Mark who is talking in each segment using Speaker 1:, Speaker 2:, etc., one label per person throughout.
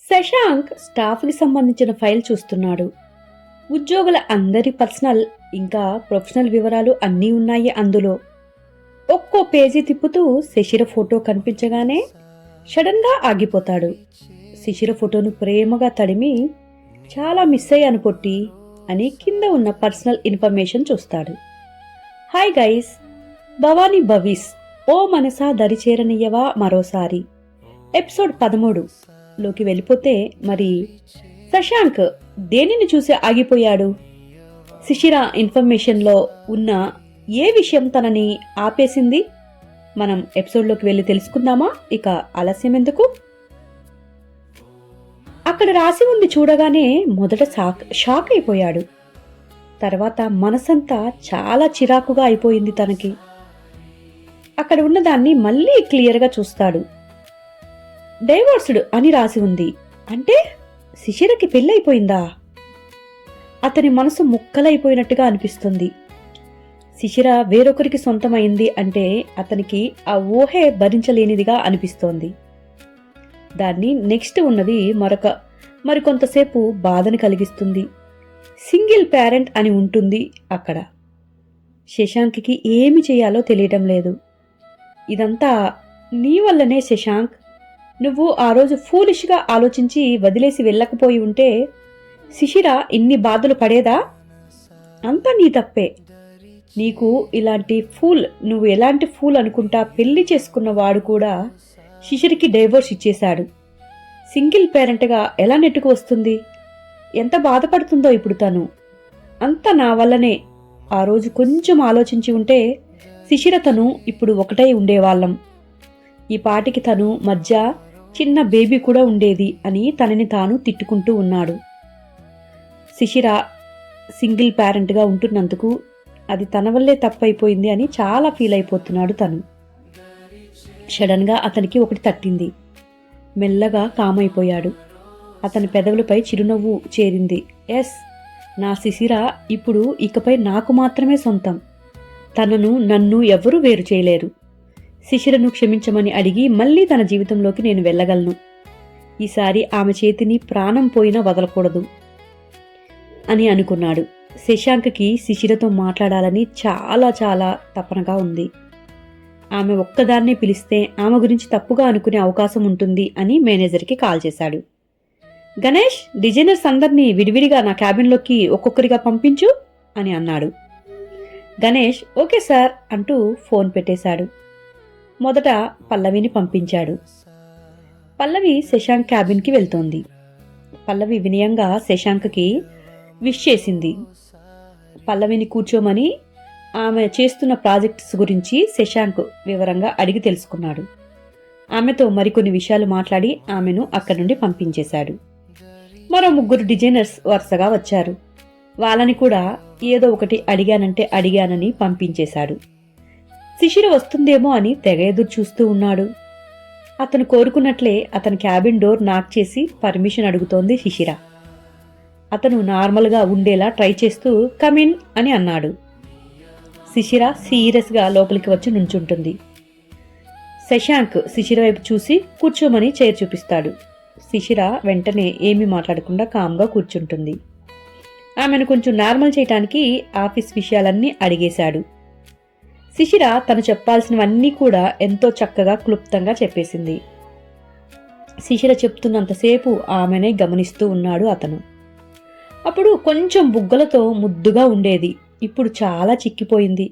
Speaker 1: శశాంక్ స్టాఫ్కి సంబంధించిన ఫైల్ చూస్తున్నాడు. ఉద్యోగుల అందరి పర్సనల్ ఇంకా ప్రొఫెషనల్ వివరాలు అన్నీ ఉన్నాయి అందులో. ఒక్కో పేజీ తిప్పుతూ శిశిర ఫోటో కనిపించగానే సడన్గా ఆగిపోతాడు. శిశిర ఫోటోను ప్రేమగా తడిమి చాలా మిస్ అయ్యాను పొట్టి అని కింద ఉన్న పర్సనల్ ఇన్ఫర్మేషన్ చూస్తాడు. హాయ్ గైస్, భవానీ భవిస్ ఓ మనసా దరిచేరనియ్యవా మరోసారి ఎపిసోడ్ 13 లోకి వెళ్ళిపోతే మరి శశాంక్ దేనిని చూసి ఆగిపోయాడు? శిశిర ఇన్ఫర్మేషన్లో ఉన్న ఏ విషయం తనని ఆపేసింది? మనం ఎపిసోడ్లోకి వెళ్ళి తెలుసుకుందామా? ఇక ఆలస్యం ఎందుకు? అక్కడ రాసి ఉంది చూడగానే మొదట షాక్ అయిపోయాడు. తర్వాత మనసంతా చాలా చిరాకుగా అయిపోయింది తనకి. అక్కడ ఉన్నదాన్ని మళ్ళీ క్లియర్గా చూస్తాడు. డైవోర్స్డ్ అని రాసి ఉంది. అంటే శిశిరకి పెళ్ళైపోయిందా? అతని మనసు ముక్కలైపోయినట్టుగా అనిపిస్తుంది. శిశిర వేరొకరికి సొంతమైంది అంటే అతనికి ఆ ఊహే భరించలేనిదిగా అనిపిస్తోంది. దాన్ని నెక్స్ట్ ఉన్నది మరికొంతసేపు బాధని కలిగిస్తుంది. సింగిల్ పేరెంట్ అని ఉంటుంది అక్కడ. శశాంక్కి ఏమి చేయాలో తెలియటం లేదు. ఇదంతా నీ వల్లనే శశాంక్. నువ్వు ఆ రోజు ఫూలిష్గా ఆలోచించి వదిలేసి వెళ్ళకపోయి ఉంటే శిశిర ఇన్ని బాధలు పడేదా? అంతా నీ తప్పే. నువ్వు ఎలాంటి ఫూల్ అనుకుంటా పెళ్లి చేసుకున్న వాడు కూడా శిశిరికి డైవోర్స్ ఇచ్చేశాడు. సింగిల్ పేరెంట్గా ఎలా నెట్టుకు వస్తుంది? ఎంత బాధపడుతుందో ఇప్పుడు తను. అంతా నా వల్లనే. ఆ రోజు కొంచెం ఆలోచించి ఉంటే శిశిర తను ఇప్పుడు ఒకటై ఉండేవాళ్ళం. ఈ పాటికి తను మధ్య చిన్న బేబీ కూడా ఉండేది అని తనని తాను తిట్టుకుంటూ ఉన్నాడు. శిశిర సింగిల్ పేరెంట్గా ఉంటున్నందుకు అది తన వల్లే తప్పైపోయింది అని చాలా ఫీల్ అయిపోతున్నాడు తను. సడన్గా అతనికి ఒకటి తట్టింది. మెల్లగా కామైపోయాడు. అతని పెదవులపై చిరునవ్వు చేరింది. ఎస్, నా శిశిర ఇప్పుడు ఇకపై నాకు మాత్రమే సొంతం. నన్ను ఎవరూ వేరు చేయలేరు. శిశిరను క్షమించమని అడిగి మళ్ళీ తన జీవితంలోకి నేను వెళ్ళగలను. ఈసారి ఆమె చేతిని ప్రాణం పోయినా వదలకూడదు అని అనుకున్నాడు. శశాంక్కి శిశిరతో మాట్లాడాలని చాలా చాలా తపనగా ఉంది. ఆమె ఒక్కదాన్నే పిలిస్తే ఆమె గురించి తప్పుగా అనుకునే అవకాశం ఉంటుంది అని మేనేజర్కి కాల్ చేశాడు. గణేష్, డిజైనర్స్ అందరినీ విడివిడిగా నా క్యాబిన్లోకి ఒక్కొక్కరిగా పంపించు అని అన్నాడు. గణేష్ ఓకే సార్ అంటూ ఫోన్ పెట్టేశాడు. మొదట పల్లవిని పంపించాడు. పల్లవి శశాంక్ క్యాబిన్కి వెళ్తోంది. పల్లవి వినయంగా శశాంక్కి విష్ చేసింది. పల్లవిని కూర్చోమని ఆమె చేస్తున్న ప్రాజెక్ట్స్ గురించి శశాంక్ వివరంగా అడిగి తెలుసుకున్నాడు. ఆమెతో మరికొన్ని విషయాలు మాట్లాడి ఆమెను అక్కడి నుండి పంపించేశాడు. మరో 3 డిజైనర్స్ వరుసగా వచ్చారు. వాళ్ళని కూడా ఏదో ఒకటి అడిగానని పంపించేశాడు. శిశిర వస్తుందేమో అని తెగ ఎదురు చూస్తూ ఉన్నాడు. అతను కోరుకున్నట్లే అతని క్యాబిన్ డోర్ నాక్ చేసి పర్మిషన్ అడుగుతోంది శిశిర. అతను నార్మల్గా ఉండేలా ట్రై చేస్తూ కమిన్ అని అన్నాడు. శిశిర సీరియస్గా లోపలికి వచ్చి నుంచుంటుంది. శశాంక్ శిశిర వైపు చూసి కూర్చోమని చైర్ చూపిస్తాడు. శిశిర వెంటనే ఏమీ మాట్లాడకుండా కామ్గా కూర్చుంటుంది. ఆమెను కొంచెం నార్మల్ చేయటానికి ఆఫీస్ విషయాలన్నీ అడిగేశాడు. శిశిర తను చెప్పాల్సినవన్నీ కూడా ఎంతో చక్కగా క్లుప్తంగా చెప్పేసింది. శిశిర చెప్తున్నంతసేపు ఆమెనే గమనిస్తూ ఉన్నాడు అతను. అప్పుడు కొంచెం బుగ్గలతో ముద్దుగా ఉండేది. ఇప్పుడు చాలా చిక్కిపోయింది.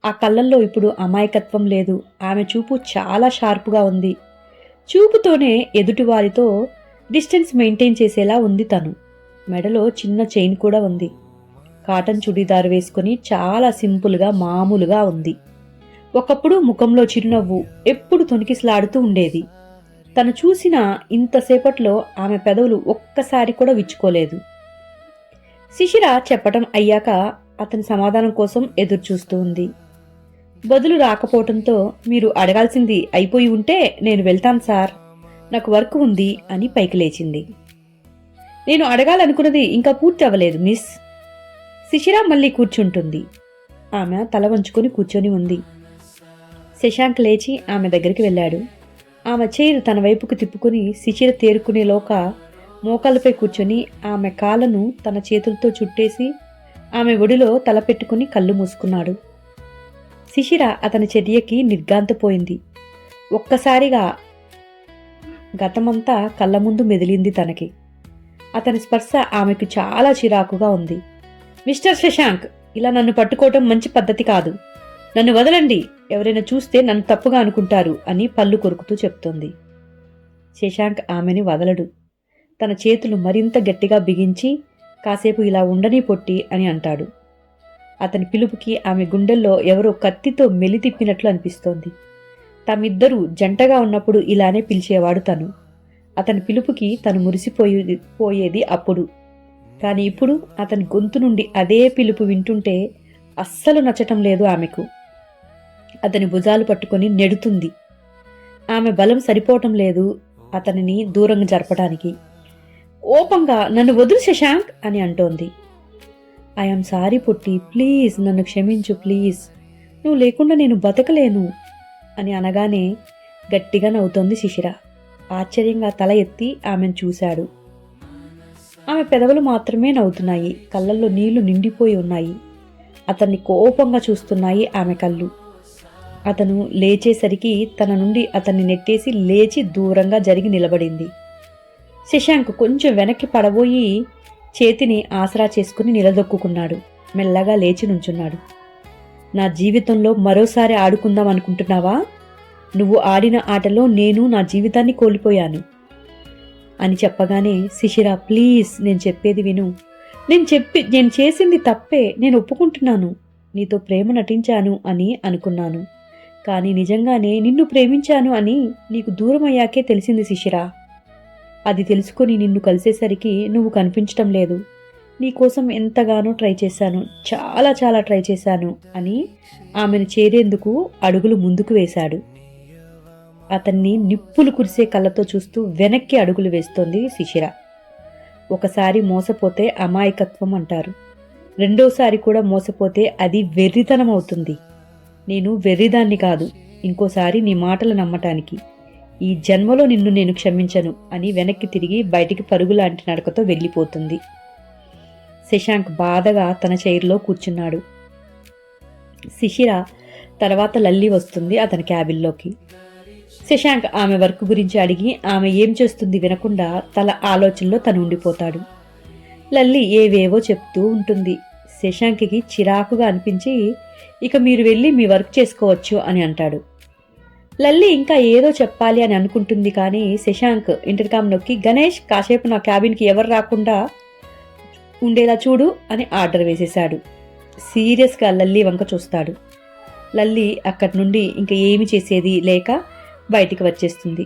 Speaker 1: ఆ కళ్ళల్లో ఇప్పుడు అమాయకత్వం లేదు. ఆమె చూపు చాలా షార్ప్గా ఉంది. చూపుతోనే ఎదుటివారితో డిస్టెన్స్ మెయింటైన్ చేసేలా ఉంది తను. మెడలో చిన్న చైన్ కూడా ఉంది. కాటన్ చుడీదారు వేసుకుని చాలా సింపుల్గా మామూలుగా ఉంది. ఒకప్పుడు ముఖంలో చిరునవ్వు ఎప్పుడు తొణికిసలాడుతూ ఉండేది. తను చూసిన ఇంతసేపట్లో ఆమె పెదవులు ఒక్కసారి కూడా విచ్చుకోలేదు. శిశిర చెప్పటం అయ్యాక అతని సమాధానం కోసం ఎదురు చూస్తూ ఉంది. బదులు రాకపోవటంతో మీరు అడగాల్సింది అయిపోయి ఉంటే నేను వెళ్తాను సార్, నాకు వర్క్ ఉంది అని పైకి లేచింది. నేను అడగాలనుకున్నది ఇంకా పూర్తి అవ్వలేదు మిస్. శిశిర మళ్ళీ కూర్చుంటుంది. ఆమె తల వంచుకొని కూర్చొని ఉంది. శశాంక్ లేచి ఆమె దగ్గరికి వెళ్ళాడు. ఆమె చైర్ తన వైపుకు తిప్పుకుని శిశిర తేరుకునేలోక మోకాళ్ళపై కూర్చొని ఆమె కాళ్ళను తన చేతులతో చుట్టేసి ఆమె ఒడిలో తలపెట్టుకుని కళ్ళు మూసుకున్నాడు. శిశిర అతని చర్యకి నిర్ఘాంతపోయింది. ఒక్కసారిగా గతమంతా కళ్ళ ముందు మెదిలింది తనకి. అతని స్పర్శ ఆమెకు చాలా చిరాకుగా ఉంది. మిస్టర్ శశాంక్, ఇలా నన్ను పట్టుకోవటం మంచి పద్ధతి కాదు. నన్ను వదలండి, ఎవరైనా చూస్తే నన్ను తప్పుగా అనుకుంటారు అని పళ్ళు కొరుకుతూ చెప్తోంది. శశాంక్ ఆమెని వదలడు. తన చేతులు మరింత గట్టిగా బిగించి కాసేపు ఇలా ఉండని పొట్టి అని అంటాడు. అతని పిలుపుకి ఆమె గుండెల్లో ఎవరో కత్తితో మెలితిప్పినట్లు అనిపిస్తోంది. తమిద్దరూ జంటగా ఉన్నప్పుడు ఇలానే పిలిచేవాడు తను. అతని పిలుపుకి తను మురిసిపోయేది అప్పుడు. కానీ ఇప్పుడు అతని గొంతు నుండి అదే పిలుపు వింటుంటే అస్సలు నచ్చటం లేదు ఆమెకు. అతని భుజాలు పట్టుకొని నెడుతుంది. ఆమె బలం సరిపోవటం లేదు అతనిని దూరంగా జరపడానికి. కోపంగా నన్ను వదులు శశాంక్ అని అంటోంది. ఐఎమ్ సారీ పొట్టి, ప్లీజ్ నన్ను క్షమించు ప్లీజ్, నువ్వు లేకుండా నేను బతకలేను అని అనగానే గట్టిగా నవ్వుతోంది శిశిర. ఆశ్చర్యంగా తల ఎత్తి ఆమెను చూశాడు. ఆమె పెదవులు మాత్రమే నవ్వుతున్నాయి, కళ్ళల్లో నీళ్లు నిండిపోయి ఉన్నాయి. అతన్ని కోపంగా చూస్తున్నాయి ఆమె కళ్ళు. అతను లేచేసరికి తన నుండి అతన్ని నెట్టేసి లేచి దూరంగా జరిగి నిలబడింది. శశాంక్ కొంచెం వెనక్కి పడబోయి చేతిని ఆసరా చేసుకుని నిలదొక్కున్నాడు. మెల్లగా లేచి నుంచున్నాడు. నా జీవితంలో మరోసారి ఆడుకుందాం అనుకుంటున్నావా? నువ్వు ఆడిన ఆటలో నేను నా జీవితాన్ని కోల్పోయాను అని చెప్పగానే శిశిర, ప్లీజ్ నేను చెప్పేది విను. నేను చేసింది తప్పే, నేను ఒప్పుకుంటున్నాను. నీతో ప్రేమ నటించాను అని అనుకున్నాను, కానీ నిజంగానే నిన్ను ప్రేమించాను అని నీకు దూరం అయ్యాకే తెలిసింది శిశిర. అది తెలుసుకొని నిన్ను కలిసేసరికి నువ్వు కనిపించటం లేదు. నీకోసం ఎంతగానో ట్రై చేశాను, చాలా చాలా ట్రై చేశాను అని ఆమెను చేరేందుకు అడుగులు ముందుకు వేశాడు. అతన్ని నిప్పులు కురిసే కళ్ళతో చూస్తూ వెనక్కి అడుగులు వేస్తోంది శిశిర. ఒకసారి మోసపోతే అమాయకత్వం అంటారు, రెండోసారి కూడా మోసపోతే అది వెర్రితనం అవుతుంది. నేను వెర్రిదాన్ని కాదు ఇంకోసారి నీ మాటలు నమ్మటానికి. ఈ జన్మలో నిన్ను నేను క్షమించను అని వెనక్కి తిరిగి బయటికి పరుగులాంటి నడకతో వెళ్ళిపోతుంది. శశాంక్ బాధగా తన చైర్లో కూర్చున్నాడు. శిశిర తర్వాత లల్లి వస్తుంది అతని క్యాబిన్లోకి. శశాంక్ ఆమె వర్క్ గురించి అడిగి ఆమె ఏం చేస్తుంది వినకుండా తల ఆలోచనలో తను ఉండిపోతాడు. లల్లి ఏవేవో చెప్తూ ఉంటుంది. శశాంక్కి చిరాకుగా అనిపించి, ఇక మీరు వెళ్ళి మీ వర్క్ చేసుకోవచ్చు అని అంటాడు. లల్లి ఇంకా ఏదో చెప్పాలి అని అనుకుంటుంది, కానీ శశాంక్ ఇంటర్కామ్ నొక్కి, గణేష్ కాసేపు నా క్యాబిన్కి ఎవరు రాకుండా ఉండేలా చూడు అని ఆర్డర్ వేసేశాడు. సీరియస్గా లల్లి వంక చూస్తాడు. లల్లి అక్కడి నుండి ఇంకా ఏమి చేసేది లేక బయటికి వచ్చేస్తుంది.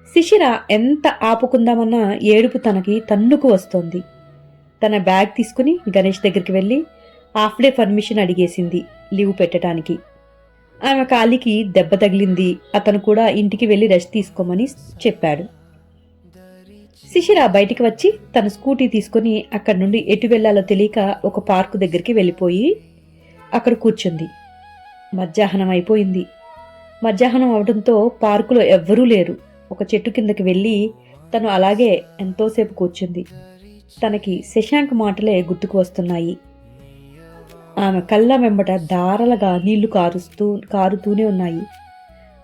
Speaker 1: శిశిర ఎంత ఆపుకుందామన్నా ఏడుపు తనకి తన్నుకు వస్తోంది. తన బ్యాగ్ తీసుకుని గణేష్ దగ్గరికి వెళ్ళి హాఫ్ డే పర్మిషన్ అడిగేసింది లీవ్ పెట్టడానికి. ఆమె కాలికి దెబ్బ తగిలింది, అతను కూడా ఇంటికి వెళ్ళి రెస్ట్ తీసుకోమని చెప్పాడు. శిశిర బయటికి వచ్చి తన స్కూటీ తీసుకుని అక్కడి నుండి ఎటు వెళ్లాలో తెలియక ఒక పార్కు దగ్గరికి వెళ్ళిపోయి అక్కడ కూర్చుంది. మధ్యాహ్నం అయిపోయింది. మధ్యాహ్నం అవడంతో పార్కులో ఎవ్వరూ లేరు. ఒక చెట్టు కిందకి వెళ్ళి తను అలాగే ఎంతోసేపు కూర్చుంది. తనకి శశాంక్ మాటలే గుర్తుకు వస్తున్నాయి. ఆమె కళ్ళ వెంబట ధారలుగా నీళ్లు కారుతూనే ఉన్నాయి.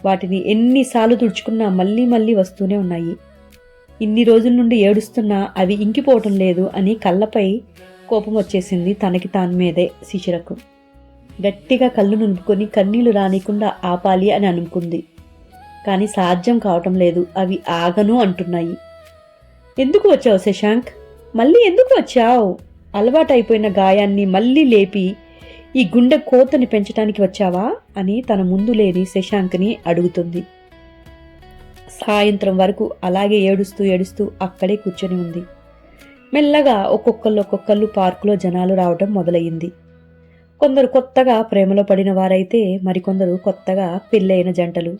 Speaker 1: వాటిని ఎన్నిసార్లు తుడుచుకున్నా మళ్ళీ మళ్ళీ వస్తూనే ఉన్నాయి. ఇన్ని రోజుల నుండి ఏడుస్తున్నా అవి ఇంకిపోవటం లేదు అని కళ్ళపై కోపం వచ్చేసింది తనకి తాను మీదే శిశిరకు. గట్టిగా కళ్ళు నింపుకొని కన్నీళ్లు రానికుండా ఆపాలి అని అనుకుంది, కానీ సాధ్యం కావటం లేదు. అవి ఆగను అంటున్నాయి. ఎందుకు వచ్చావు శశాంక్? మళ్ళీ ఎందుకు వచ్చావు? అలవాటైపోయిన గాయాన్ని మళ్ళీ లేపి ఈ గుండె కోతని పెంచడానికి వచ్చావా అని తన ముందు లేని శశాంక్ని అడుగుతుంది. సాయంత్రం వరకు అలాగే ఏడుస్తూ ఏడుస్తూ అక్కడే కూర్చొని ఉంది. మెల్లగా ఒక్కొక్కళ్ళు పార్కులో జనాలు రావడం మొదలయ్యింది. కొందరు కొత్తగా ప్రేమలో పడిన వారైతే మరికొందరు కొత్తగా పెళ్ళైన జంటలు,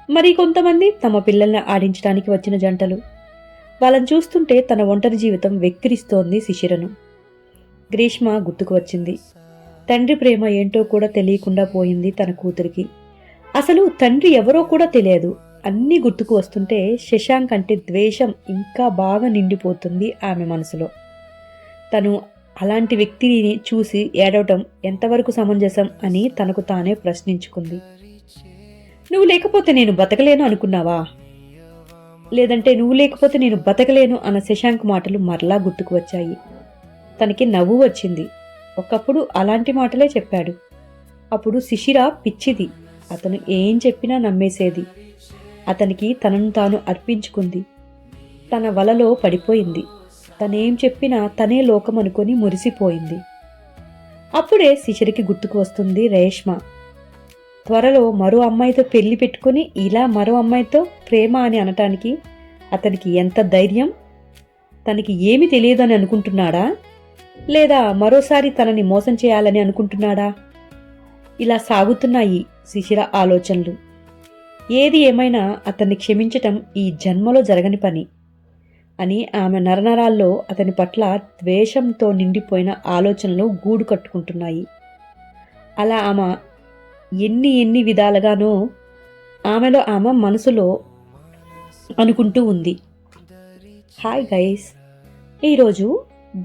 Speaker 1: మరి కొంతమంది తమ పిల్లల్ని ఆడించడానికి వచ్చిన జంటలు. వాళ్ళని చూస్తుంటే తన ఒంటరి జీవితం వెక్కిరిస్తోంది శిశిరను. గ్రీష్మ గుర్తుకు వచ్చింది. తండ్రి ప్రేమ ఏంటో కూడా తెలియకుండా పోయింది తన కూతురికి. అసలు తండ్రి ఎవరో కూడా తెలియదు. అన్నీ గుర్తుకు వస్తుంటే శశాంక్ అంటే ద్వేషం ఇంకా బాగా నిండిపోతుంది ఆమె మనసులో. తను అలాంటి వ్యక్తిని చూసి ఏడవటం ఎంతవరకు సమంజసం అని తనకు తానే ప్రశ్నించుకుంది. నువ్వు లేకపోతే నేను బతకలేను అనుకున్నావా? లేదంటే నువ్వు లేకపోతే నేను బతకలేను అన్న శశాంక్ మాటలు మరలా గుర్తుకు వచ్చాయి. తనకి నవ్వు వచ్చింది. ఒకప్పుడు అలాంటి మాటలే చెప్పాడు. అప్పుడు శిశిర పిచ్చిది. అతను ఏం చెప్పినా నమ్మేసేది. అతనికి తనను తాను అర్పించుకుంది. తన వలలో పడిపోయింది. తనేం చెప్పినా తనే లోకం అనుకొని మురిసిపోయింది. అప్పుడే శిశిరికి గుర్తుకు వస్తుంది రేష్మ. త్వరలో మరో అమ్మాయితో పెళ్లి పెట్టుకుని ఇలా మరో అమ్మాయితో ప్రేమ అని అనటానికి అతనికి ఎంత ధైర్యం? తనకి ఏమి తెలియదని అనుకుంటున్నాడా? లేదా మరోసారి తనని మోసం చేయాలని అనుకుంటున్నాడా? ఇలా సాగుతున్నాయి శిశిర ఆలోచనలు. ఏది ఏమైనా అతన్ని క్షమించటం ఈ జన్మలో జరగని పని అని ఆమె నరనరాల్లో అతని పట్ల ద్వేషంతో నిండిపోయిన ఆలోచనలు గూడు కట్టుకుంటున్నాయి. అలా ఆమె ఎన్ని విధాలుగానో ఆమెలో ఆమె మనసులో అనుకుంటూ ఉంది. హాయ్ గైస్, ఈరోజు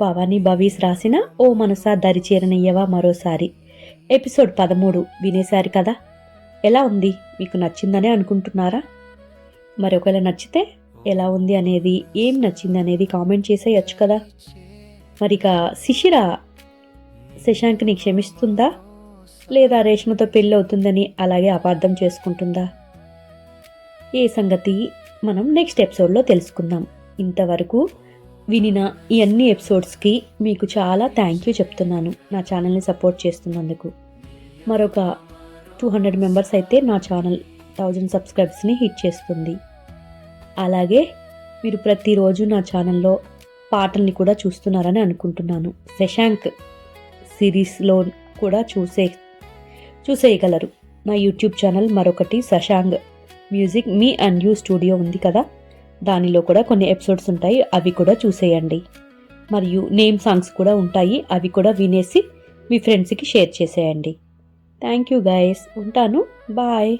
Speaker 1: భవానీ భవీస్ రాసిన ఓ మనసా దరిచేరనయ్యవా మరోసారి ఎపిసోడ్ 13 వినేశారు కదా. ఎలా ఉంది? మీకు నచ్చిందనే అనుకుంటున్నారా? మరి ఒకవేళ నచ్చితే ఎలా ఉంది అనేది, ఏం నచ్చింది అనేది కామెంట్ చేసేయచ్చు కదా. మరి ఇక శిశిర శశాంక్ని క్షమిస్తుందా, లేదా రేష్మతో పెళ్ళి అవుతుందని అలాగే అపార్థం చేసుకుంటుందా? ఏ సంగతి మనం నెక్స్ట్ ఎపిసోడ్లో తెలుసుకుందాం. ఇంతవరకు వినిన ఈ అన్ని ఎపిసోడ్స్కి మీకు చాలా థ్యాంక్ యూ చెప్తున్నాను, నా ఛానల్ని సపోర్ట్ చేస్తున్నందుకు. మరొక 200 మెంబర్స్ అయితే నా ఛానల్ 1000 సబ్స్క్రైబ్స్ని హిట్ చేస్తుంది. అలాగే మీరు ప్రతిరోజు నా ఛానల్లో పాటల్ని కూడా చూస్తున్నారని అనుకుంటున్నాను. శశాంక్ సిరీస్లో కూడా చూసేయగలరు. నా యూట్యూబ్ ఛానల్ మరొకటి Shashank music me and you studio ఉంది కదా, దానిలో కూడా కొన్ని ఎపిసోడ్స్ ఉంటాయి, అవి కూడా చూసేయండి. మరియు నేమ్ సాంగ్స్ కూడా ఉంటాయి, అవి కూడా వినేసి మీ ఫ్రెండ్స్కి షేర్ చేసేయండి. థ్యాంక్ యూ గైస్, ఉంటాను, బాయ్.